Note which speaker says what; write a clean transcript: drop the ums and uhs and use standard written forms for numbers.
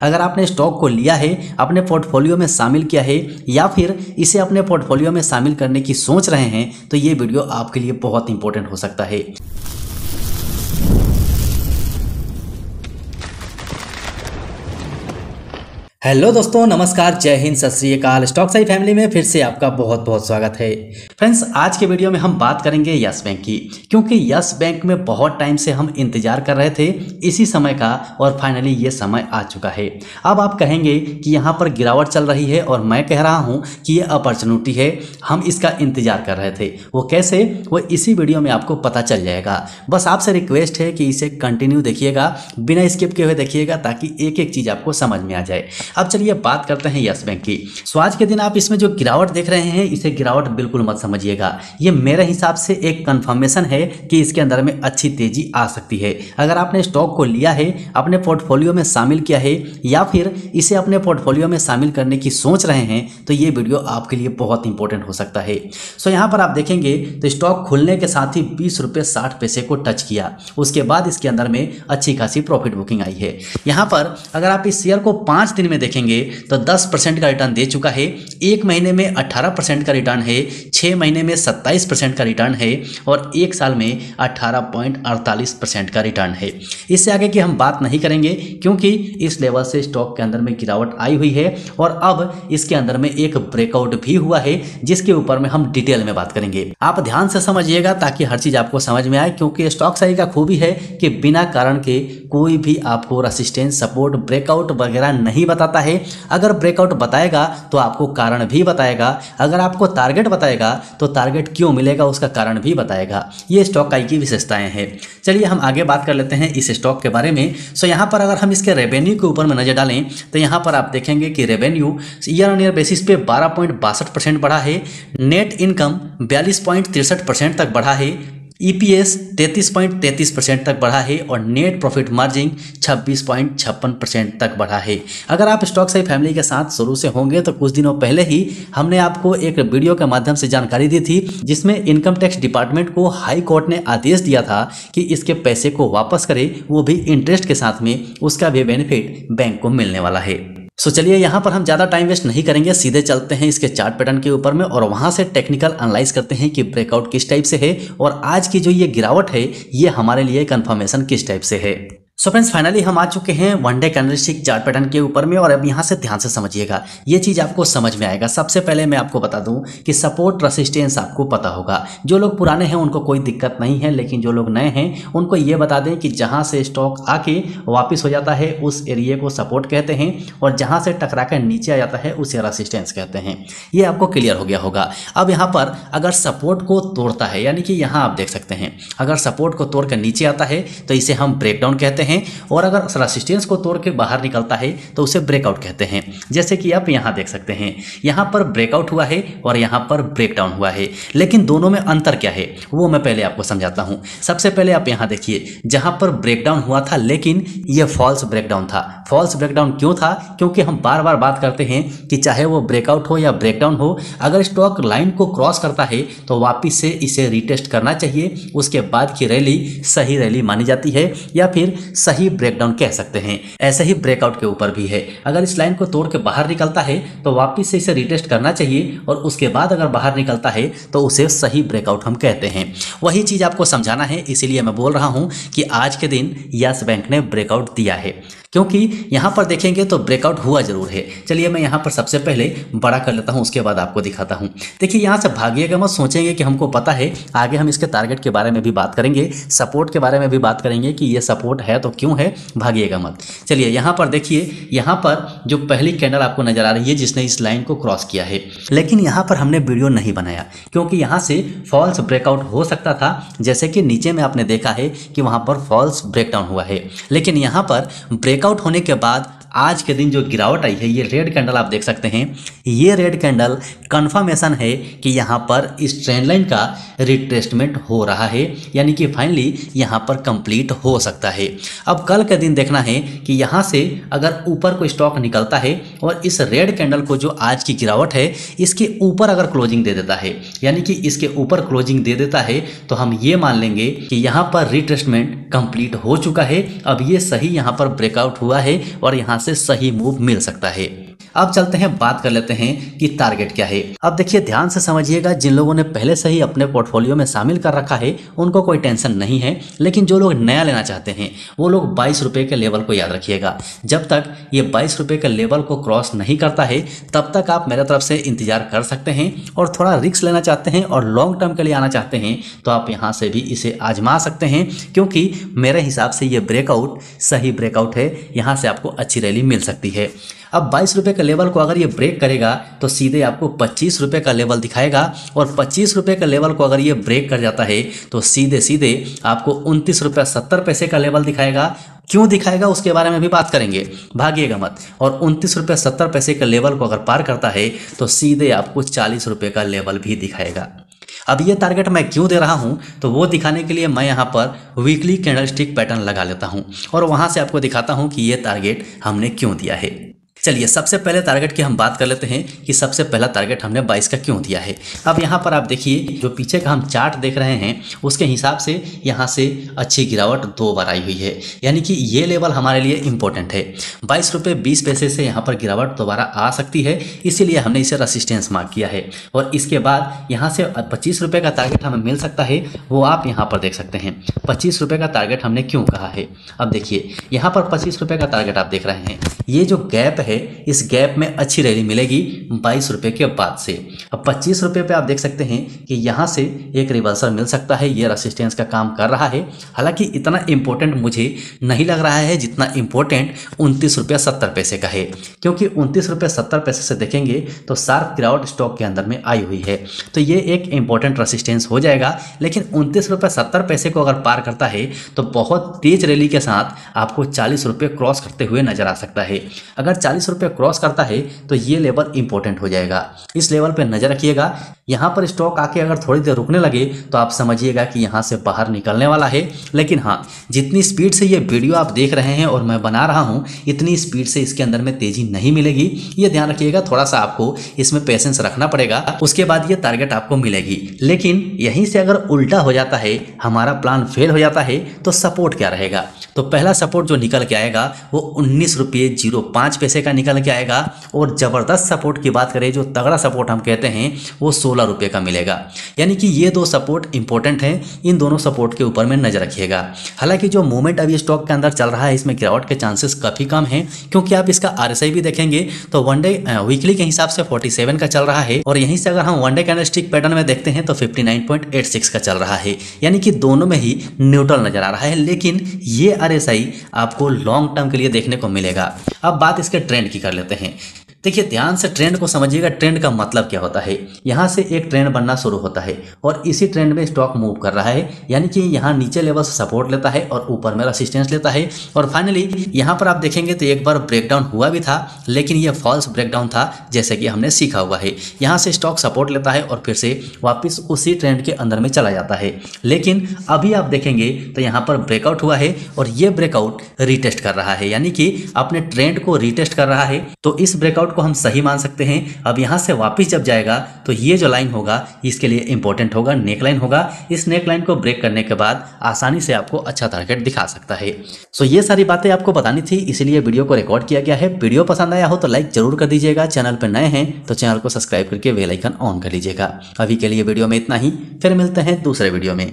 Speaker 1: अगर आपने स्टॉक को लिया है, अपने पोर्टफोलियो में शामिल किया है या फिर इसे अपने पोर्टफोलियो में शामिल करने की सोच रहे हैं तो ये वीडियो आपके लिए बहुत इंपॉर्टेंट हो सकता है। हेलो दोस्तों, नमस्कार, जय हिंद, सत श्री अकाल। स्टॉक साई फैमिली में फिर से आपका बहुत बहुत स्वागत है। फ्रेंड्स, आज के वीडियो में हम बात करेंगे यस बैंक की, क्योंकि यस बैंक में बहुत टाइम से हम इंतजार कर रहे थे इसी समय का और फाइनली ये समय आ चुका है। अब आप कहेंगे कि यहाँ पर गिरावट चल रही है और मैं कह रहा हूँ कि ये अपॉर्चुनिटी है, हम इसका इंतजार कर रहे थे। वो कैसे, वो इसी वीडियो में आपको पता चल जाएगा। बस आपसे रिक्वेस्ट है कि इसे कंटिन्यू देखिएगा, बिना स्किप किए हुए देखिएगा, ताकि एक एक चीज़ आपको समझ में आ जाए। अब चलिए बात करते हैं यस बैंक की। सो आज के दिन आप इसमें जो गिरावट देख रहे हैं, इसे गिरावट बिल्कुल मत समझिएगा। ये मेरे हिसाब से एक कंफर्मेशन है कि इसके अंदर में अच्छी तेजी आ सकती है। अगर आपने स्टॉक को लिया है, अपने पोर्टफोलियो में शामिल किया है या फिर इसे अपने पोर्टफोलियो में शामिल करने की सोच रहे हैं तो ये वीडियो आपके लिए बहुत इंपॉर्टेंट हो सकता है। सो यहाँ पर आप देखेंगे तो स्टॉक खुलने के साथ ही 20 रुपये 60 पैसे को टच किया। उसके बाद इसके अंदर में अच्छी खासी प्रॉफिट बुकिंग आई है। यहाँ पर अगर आप इस शेयर को 5 दिन में देखेंगे तो 10% का रिटर्न दे चुका है। 1 महीने में 18% का रिटर्न है, 6 महीने में 27% का रिटर्न है और 1 साल में 18.48% का रिटर्न है। इससे आगे की हम बात नहीं करेंगे क्योंकि इस लेवल से स्टॉक के अंदर में गिरावट आई हुई है और अब इसके अंदर में एक ब्रेकआउट भी हुआ है जिसके ऊपर में हम डिटेल में बात करेंगे। आप ध्यान से समझिएगा ताकि हर चीज आपको समझ में आए, क्योंकि स्टॉक साई का खूबी है कि बिना कारण के कोई भी आपको रेसिस्टेंस, सपोर्ट, ब्रेकआउट वगैरह नहीं बताता है। अगर ब्रेकआउट बताएगा तो आपको कारण भी बताएगा, अगर आपको टारगेट बताएगा तो टारगेट क्यों मिलेगा उसका कारण भी बताएगा। ये स्टॉक की विशेषताएं हैं। चलिए हम आगे बात कर लेते हैं इस स्टॉक के बारे में। सो यहाँ पर अगर हम इसके रेवेन्यू के ऊपर में नजर डालें तो यहाँ पर आप देखेंगे कि revenue year on year basis पे 12.62% बढ़ा है, नेट इनकम 42.63% तक बढ़ा है, EPS 33.33% तक बढ़ा है और नेट प्रॉफिट मार्जिन 26.56% तक बढ़ा है। अगर आप स्टॉक साई फैमिली के साथ शुरू से होंगे तो कुछ दिनों पहले ही हमने आपको एक वीडियो के माध्यम से जानकारी दी थी जिसमें इनकम टैक्स डिपार्टमेंट को हाई कोर्ट ने आदेश दिया था कि इसके पैसे को वापस करे, वो भी इंटरेस्ट के साथ में। उसका भी बेनिफिट बैंक को मिलने वाला है। सो चलिए यहाँ पर हम ज़्यादा टाइम वेस्ट नहीं करेंगे, सीधे चलते हैं इसके चार्ट पैटर्न के ऊपर में और वहाँ से टेक्निकल एनालाइज करते हैं कि ब्रेकआउट किस टाइप से है और आज की जो ये गिरावट है ये हमारे लिए कंफर्मेशन किस टाइप से है। सो फ्रेंड्स, फाइनली हम आ चुके हैं one day candlestick chart pattern के ऊपर में और अब यहाँ से ध्यान से समझिएगा, ये चीज़ आपको समझ में आएगा। सबसे पहले मैं आपको बता दूं कि सपोर्ट रेसिस्टेंस आपको पता होगा। जो लोग पुराने हैं उनको कोई दिक्कत नहीं है, लेकिन जो लोग नए हैं उनको ये बता दें कि जहाँ से स्टॉक आके वापस हो जाता है उस एरिया को सपोर्ट कहते हैं और जहाँ से टकरा कर नीचे आ जाता है उसे रेसिस्टेंस कहते हैं। ये आपको क्लियर हो गया होगा। अब यहाँ पर अगर सपोर्ट को तोड़ता है, यानी कि यहाँ आप देख सकते हैं अगर सपोर्ट को तोड़ कर नीचे आता है तो इसे हम ब्रेकडाउन कहते हैं और अगर रेसिस्टेंस को तोड़ के बाहर निकलता है तो उसे ब्रेकआउट कहते हैं। जैसे कि आप यहां देख सकते हैं, यहां पर ब्रेकआउट हुआ है और यहां पर ब्रेकडाउन हुआ है, लेकिन दोनों में अंतर क्या है वो मैं पहले आपको समझाता हूं। सबसे पहले आप यहां देखिए, जहां पर ब्रेकडाउन हुआ था लेकिन यह फॉल्स ब्रेकडाउन था। फॉल्स ब्रेकडाउन क्यों था? क्योंकि हम बार बार बात करते हैं कि चाहे वो ब्रेकआउट हो या ब्रेकडाउन हो, अगर स्टॉक लाइन को क्रॉस करता है तो वापिस से इसे रिटेस्ट करना चाहिए। उसके बाद की रैली सही रैली मानी जाती है या फिर सही ब्रेकडाउन कह सकते हैं। ऐसे ही ब्रेकआउट के ऊपर भी है, अगर इस लाइन को तोड़ के बाहर निकलता है तो वापस से इसे रिटेस्ट करना चाहिए और उसके बाद अगर बाहर निकलता है तो उसे सही ब्रेकआउट हम कहते हैं। वही चीज आपको समझाना है, इसीलिए मैं बोल रहा हूं कि आज के दिन यस बैंक ने ब्रेकआउट दिया है, क्योंकि यहां पर देखेंगे तो ब्रेकआउट हुआ जरूर है। चलिए मैं यहां पर सबसे पहले बड़ा कर लेता हूं, उसके बाद आपको दिखाता हूं। देखिए यहां से भागिएगा मत, सोचेंगे कि हमको पता है, आगे हम इसके टारगेट के बारे में भी बात करेंगे, सपोर्ट के बारे में भी बात करेंगे कि ये सपोर्ट है तो क्यों है, भागिएगा मत। चलिए यहां पर देखिए, यहां पर जो पहली कैंडल आपको नजर आ रही है जिसने इस लाइन को क्रॉस किया है, लेकिन यहां पर हमने वीडियो नहीं बनाया क्योंकि यहां से फॉल्स ब्रेकआउट हो सकता था। जैसे कि नीचे में आपने देखा है कि वहां पर फॉल्स ब्रेकडाउन हुआ है, लेकिन यहां पर ब्रेकआउट होने के बाद आज के दिन जो गिरावट आई है, ये रेड कैंडल आप देख सकते हैं, ये रेड कैंडल कंफर्मेशन है कि यहाँ पर इस ट्रेंड लाइन का रिट्रेसमेंट हो रहा है, यानी कि फाइनली यहाँ पर कंप्लीट हो सकता है। अब कल के दिन देखना है कि यहाँ से अगर ऊपर कोई स्टॉक निकलता है और इस रेड कैंडल को जो आज की गिरावट है इसके ऊपर अगर क्लोजिंग दे देता है, यानी कि इसके ऊपर क्लोजिंग दे देता है, तो हम ये मान लेंगे कि यहाँ पर रिट्रेसमेंट कंप्लीट हो चुका है। अब ये सही यहाँ पर ब्रेकआउट ब्रेकआउट हुआ है और यहाँ से सही मूव मिल सकता है। अब चलते हैं, बात कर लेते हैं कि टारगेट क्या है। अब देखिए, ध्यान से समझिएगा, जिन लोगों ने पहले से ही अपने पोर्टफोलियो में शामिल कर रखा है उनको कोई टेंशन नहीं है, लेकिन जो लोग नया लेना चाहते हैं वो लोग 22 रुपये के लेवल को याद रखिएगा। जब तक ये 22 रुपये के लेवल को क्रॉस नहीं करता है तब तक आप मेरे तरफ से इंतजार कर सकते हैं, और थोड़ा रिस्क लेना चाहते हैं और लॉन्ग टर्म के लिए आना चाहते हैं तो आप यहाँ से भी इसे आजमा सकते हैं, क्योंकि मेरे हिसाब से ये ब्रेकआउट सही ब्रेकआउट है। यहाँ से आपको अच्छी रैली मिल सकती है। अब 22 रुपये का लेवल को अगर ये ब्रेक करेगा तो सीधे आपको 25 रुपये का लेवल दिखाएगा, और 25 रुपये का लेवल को अगर ये ब्रेक कर जाता है तो सीधे सीधे आपको 29 रुपये 70 पैसे का लेवल दिखाएगा। क्यों दिखाएगा उसके बारे में भी बात करेंगे, भागिएगा मत। और 29 रुपये 70 पैसे के लेवल को अगर पार करता है तो सीधे आपको 40 रुपये का लेवल भी दिखाएगा। अब ये टारगेट मैं क्यों दे रहा हूँ, तो वो दिखाने के लिए मैं यहाँ पर वीकली कैंडलस्टिक पैटर्न लगा लेता हूँ और वहाँ से आपको दिखाता हूँ कि ये टारगेट हमने क्यों दिया है। चलिए, सबसे पहले टारगेट की हम बात कर लेते हैं कि सबसे पहला टारगेट हमने 22 का क्यों दिया है। अब यहाँ पर आप देखिए, जो पीछे का हम चार्ट देख रहे हैं उसके हिसाब से यहाँ से अच्छी गिरावट 2 बार आई हुई है, यानी कि ये लेवल हमारे लिए इम्पोर्टेंट है। 22 रुपये 20 पैसे से यहाँ पर गिरावट दोबारा आ सकती है, इसीलिए हमने इसे रेसिस्टेंस मार्क किया है। और इसके बाद यहाँ से 25 रुपये का टारगेट हमें मिल सकता है, वो आप यहाँ पर देख सकते हैं। 25 रुपये का टारगेट हमने क्यों कहा है, अब देखिए, यहाँ पर 25 रुपये का टारगेट आप देख रहे हैं। ये जो गैप है, इस गैप में अच्छी रैली मिलेगी 22 रुपये के बाद से। अब 25 रुपये पे आप देख सकते हैं कि यहाँ से एक रिवर्सल मिल सकता है, ये रेसिस्टेंस का काम कर रहा है। हालांकि इतना इंपॉर्टेंट मुझे नहीं लग रहा है जितना इंपॉर्टेंट 29 रुपये 70 पैसे का है, क्योंकि 29 रुपये 70 पैसे से देखेंगे तो शार्प गिरावट स्टॉक के अंदर में आई हुई है, तो ये एक इंपॉर्टेंट रेसिस्टेंस हो जाएगा। लेकिन 29 रुपये 70 पैसे को अगर पार करता है तो बहुत तेज रैली के साथ आपको 40 रुपये क्रॉस करते हुए नजर आ सकता है। अगर 40 रुपये क्रॉस करता है तो ये लेवल इंपॉर्टेंट हो जाएगा, इस लेवल पे नजर रखिएगा। यहाँ पर स्टॉक आके अगर थोड़ी देर रुकने लगे तो आप समझिएगा कि यहाँ से बाहर निकलने वाला है। लेकिन हाँ, जितनी स्पीड से ये वीडियो आप देख रहे हैं और मैं बना रहा हूँ, इतनी स्पीड से इसके अंदर में तेजी नहीं मिलेगी, ये ध्यान रखिएगा। थोड़ा सा आपको इसमें पेशेंस रखना पड़ेगा, उसके बाद ये टारगेट आपको मिलेगी। लेकिन यहीं से अगर उल्टा हो जाता है, हमारा प्लान फेल हो जाता है, तो सपोर्ट क्या रहेगा। तो पहला सपोर्ट जो निकल के आएगा वो 19 रुपये 05 पैसे का निकल के आएगा, और ज़बरदस्त सपोर्ट की बात करें, जो तगड़ा सपोर्ट हम कहते हैं, वो 16 रुपये का मिलेगा। यानी कि ये 2 सपोर्ट इंपॉर्टेंट हैं, इन दोनों सपोर्ट के ऊपर में नजर रखिएगा। हालांकि जो मूवमेंट अभी स्टॉक के अंदर चल रहा है, इसमें गिरावट के चांसेस काफ़ी कम हैं, क्योंकि आप इसका RSI भी देखेंगे तो वन डे वीकली के हिसाब से 47 का चल रहा है, और यहीं से अगर हम वन डे कैंडलस्टिक पैटर्न में देखते हैं तो 59.86 का चल रहा है, यानी कि दोनों में ही न्यूट्रल नजर आ रहा है। लेकिन ये RSI आपको लॉन्ग टर्म के लिए देखने को मिलेगा। अब बात इसके ट्रेंड की कर लेते हैं। देखिए, ध्यान से ट्रेंड को समझिएगा। ट्रेंड का मतलब क्या होता है, यहाँ से एक ट्रेंड बनना शुरू होता है और इसी ट्रेंड में स्टॉक मूव कर रहा है, यानी कि यहाँ नीचे लेवल से सपोर्ट लेता है और ऊपर में रेसिस्टेंस लेता है, और फाइनली यहाँ पर आप देखेंगे तो एक बार ब्रेकडाउन हुआ भी था, लेकिन ये फॉल्स ब्रेकडाउन था, जैसे कि हमने सीखा हुआ है। यहाँ से स्टॉक सपोर्ट लेता है और फिर से वापस उसी ट्रेंड के अंदर में चला जाता है। लेकिन अभी आप देखेंगे तो यहाँ पर ब्रेकआउट हुआ है और ये ब्रेकआउट रिटेस्ट कर रहा है, यानी कि अपने ट्रेंड को रिटेस्ट कर रहा है, तो इस ब्रेकआउट को हम सही मान सकते हैं। अब यहां से वापस जब जाएगा तो ये जो लाइन होगा इसके लिए इंपॉर्टेंट होगा, नेक लाइन होगा। इस नेक लाइन को ब्रेक करने के बाद आसानी से आपको अच्छा टारगेट दिखा सकता है। सो ये सारी बातें आपको बतानी थी, इसीलिए वीडियो को रिकॉर्ड किया गया है। वीडियो पसंद आया हो तो लाइक जरूर कर दीजिएगा, चैनल पर नए हैं तो चैनल को सब्सक्राइब करके बेल आइकन ऑन कर लीजिएगा। अभी के लिए वीडियो में इतना ही, फिर मिलते हैं दूसरे वीडियो में।